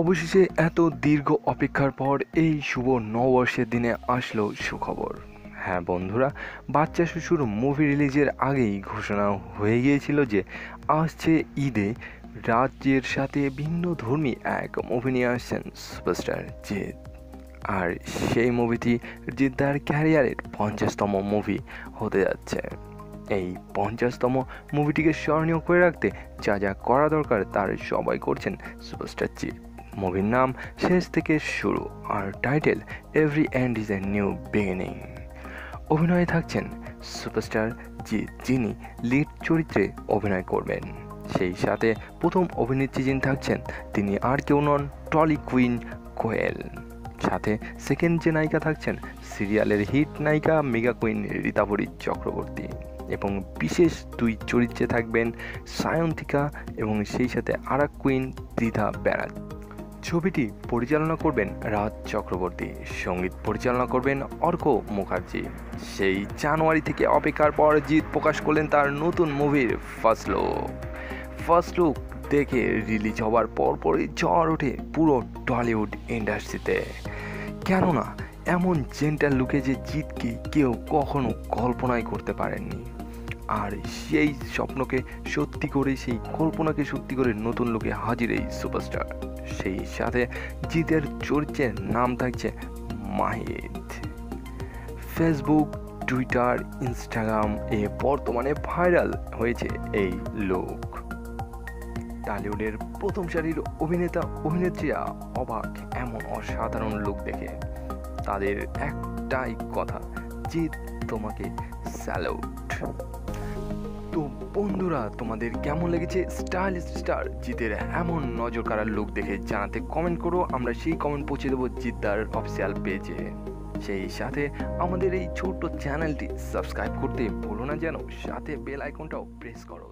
অবশেষে এত দীর্ঘ অপেক্ষার পর এই শুভ নববর্ষের দিনে আসলো সুখবর। হ্যাঁ বন্ধুরা, বাচ্চা শিশুর মুভি রিলিজের আগেই ঘোষণা হয়ে গিয়েছিল যে আসছে ঈদে রাজ্যের সাথে ভিন্ন ধর্মী এক মুভি নিয়ে আসছেন সুপারস্টার জিৎ। আর সেই মুভিটি জিদ্দার ক্যারিয়ারের 50তম মুভি হতে যাচ্ছে। এই 50তম মুভিটিকে স্মরণীয় করে রাখতে যা যা করা দরকার তার সবাই করছেন সুপারস্টার জিৎ। মুভির নাম শেষ থেকে শুরু, আর title every end is a new beginning. অভিনয়ে থাকছেন সুপারস্টার জিৎ, যিনি লিড চরিত্রে অভিনয় করবেন। সেই সাথে প্রথম অভিনেত্রী যিনি থাকছেন তিনি আর কেউ নন, টলি কুইন কোয়েল। সাথে সেকেন্ড যে নায়িকা থাকছেন সিরিয়ালের হিট নায়িকা মেগা কুইন রীতাভরী চক্রবর্তী, এবং বিশেষ দুই চরিত্রে থাকবেন সায়ন্তিকা এবং সেই সাথে আর এক কুইন দ্বিধা ব্যানার্জি। ছবিটি পরিচালনা করবেন রাজ চক্রবর্তী, সঙ্গীত পরিচালনা করবেন অর্ক মুখার্জি। সেই জানুয়ারি থেকে অপেক্ষার পর জিৎ প্রকাশ করলেন তার নতুন মুভির ফার্স্ট লুক দেখে রিলিজ হওয়ার পরপরই ঝড় ওঠে পুরো টলিউড ইন্ডাস্ট্রিতে। কেননা এমন জেন্টাল লুকে যে জিৎকে কেউ কখনো কল্পনাই করতে পারেননি। আর সেই স্বপ্নকে সত্যি করে, সেই কল্পনাকে সত্যি করে নতুন লুকে হাজির এই সুপারস্টার। সেই সাথে জিতের চরিত্রের নাম থাকছে মাহিদ। ফেসবুক, টুইটার, ইনস্টাগ্রাম এ বর্তমানে ভাইরাল হয়েছে এই লুক। টলিউডের প্রথম সারির অভিনেতা অভিনেত্রীরা অবাক এমন অসাধারণ লুক দেখে। তাদের একটাই কথা, জিৎ তোমাকে স্যালুট। তো বন্ধুরা, তোমাদের কেমন লেগেছে স্টাইলিশ স্টার জিতের এমন নজর কাড়ার লুক দেখে জানাতে কমেন্ট করো। আমরা সেই কমেন্ট পৌঁছে দেবো জিদ্দার অফিসিয়াল পেজে। সেই সাথে আমাদের এই ছোট্ট চ্যানেলটি সাবস্ক্রাইব করতে ভুলো না যেন, সাথে বেল আইকনটাও প্রেস করো।